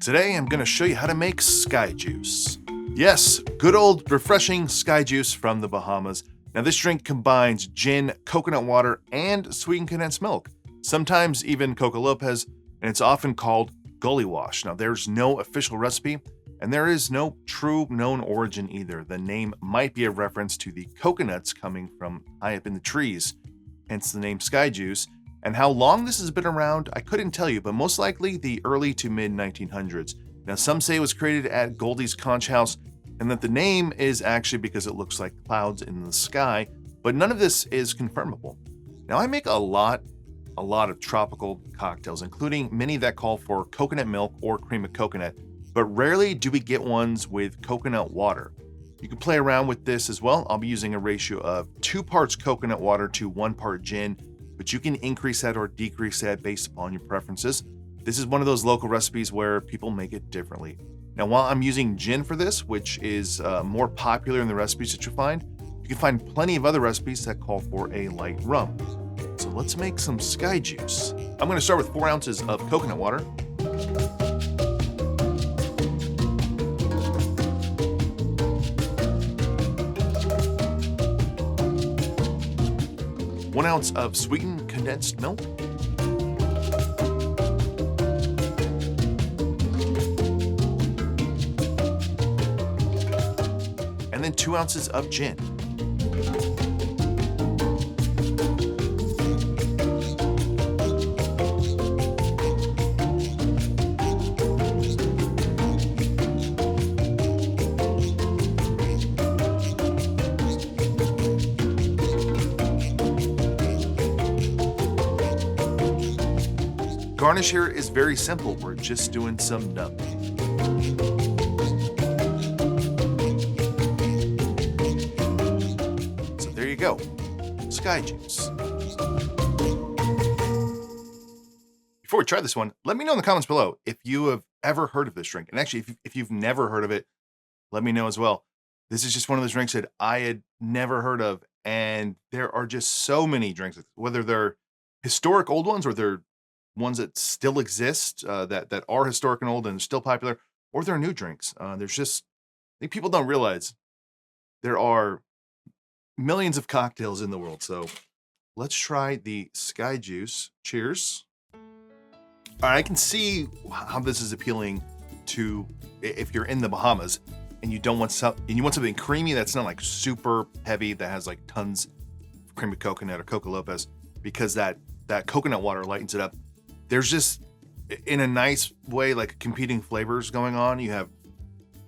Today I'm going to show you how to make sky juice. Yes, good old refreshing sky juice from the Bahamas. Now this drink combines gin, coconut water, and sweetened condensed milk. Sometimes even Coca Lopez, and it's often called Gully Wash. Now there's no official recipe, and there is no true known origin either. The name might be a reference to the coconuts coming from high up in the trees, hence the name sky juice. And how long this has been around, I couldn't tell you, but most likely the early to mid 1900s. Now, some say it was created at Goldie's Conch House, and that the name is actually because it looks like clouds in the sky, but none of this is confirmable. Now, I make a lot of tropical cocktails, including many that call for coconut milk or cream of coconut, but rarely do we get ones with coconut water. You can play around with this as well. I'll be using a ratio of 2 parts coconut water to 1 part gin, but you can increase that or decrease that based upon your preferences. This is one of those local recipes where people make it differently. Now, while I'm using gin for this, which is more popular in the recipes that you can find plenty of other recipes that call for a light rum. So let's make some sky juice. I'm going to start with 4 ounces of coconut water. 1 ounce of sweetened condensed milk. And then 2 ounces of gin. Garnish here is very simple. We're just doing some nutmeg. So there you go, sky juice. Before we try this one, let me know in the comments below if you have ever heard of this drink. And actually, if you've never heard of it, let me know as well. This is just one of those drinks that I had never heard of. And there are just so many drinks, whether they're historic old ones or they're ones that still exist, that are historic and old and still popular, or they're new drinks. There's just, I think people don't realize there are millions of cocktails in the world. So let's try the sky juice. Cheers. All right, I can see how this is appealing to if you're in the Bahamas and you want something creamy that's not like super heavy, that has like tons of cream of coconut or Coca Lopez, because that coconut water lightens it up. There's just, in a nice way, like competing flavors going on. You have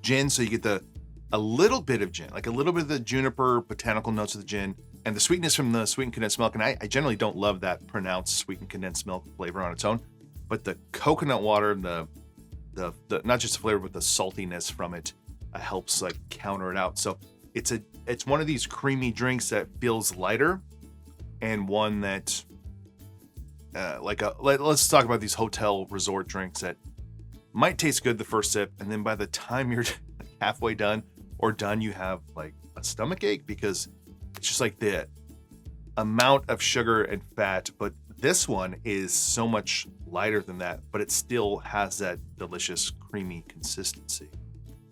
gin, so you get a little bit of gin, like a little bit of the juniper botanical notes of the gin, and the sweetness from the sweetened condensed milk. And I generally don't love that pronounced sweetened condensed milk flavor on its own, but the coconut water, the not just the flavor, but the saltiness from it helps like counter it out. So it's one of these creamy drinks that feels lighter, and one that let's talk about these hotel resort drinks that might taste good the first sip, and then by the time you're halfway done or done, you have like a stomach ache because it's just like the amount of sugar and fat. But this one is so much lighter than that, but it still has that delicious creamy consistency.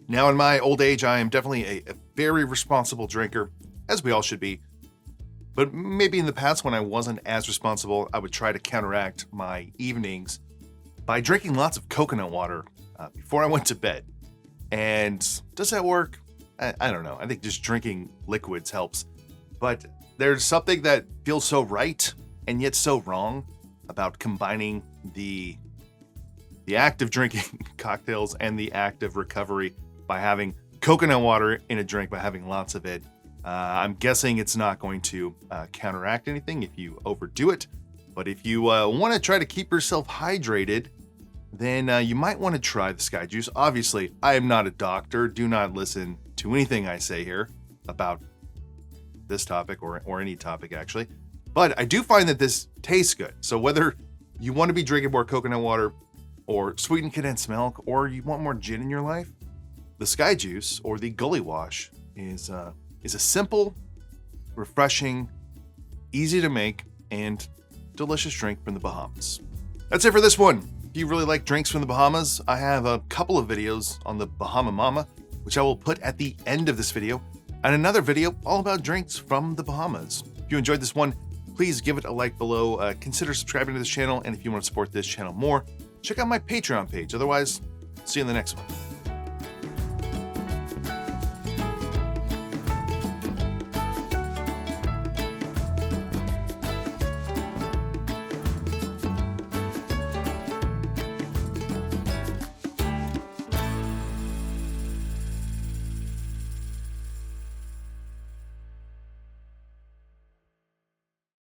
Now, in my old age, I am definitely a very responsible drinker, as we all should be. But maybe in the past, when I wasn't as responsible, I would try to counteract my evenings by drinking lots of coconut water before I went to bed. And does that work? I don't know. I think just drinking liquids helps. But there's something that feels so right and yet so wrong about combining the act of drinking cocktails and the act of recovery by having coconut water in a drink, by having lots of it. I'm guessing it's not going to counteract anything if you overdo it. But if you want to try to keep yourself hydrated, then you might want to try the sky juice. Obviously, I am not a doctor. Do not listen to anything I say here about this topic or any topic, actually. But I do find that this tastes good. So whether you want to be drinking more coconut water or sweetened condensed milk, or you want more gin in your life, the sky juice or the Gully Wash is a simple, refreshing, easy to make, and delicious drink from the Bahamas. That's it for this one. If you really like drinks from the Bahamas, I have a couple of videos on the Bahama Mama, which I will put at the end of this video, and another video all about drinks from the Bahamas. If you enjoyed this one, please give it a like below, consider subscribing to this channel, and if you want to support this channel more, check out my Patreon page. Otherwise, see you in the next one.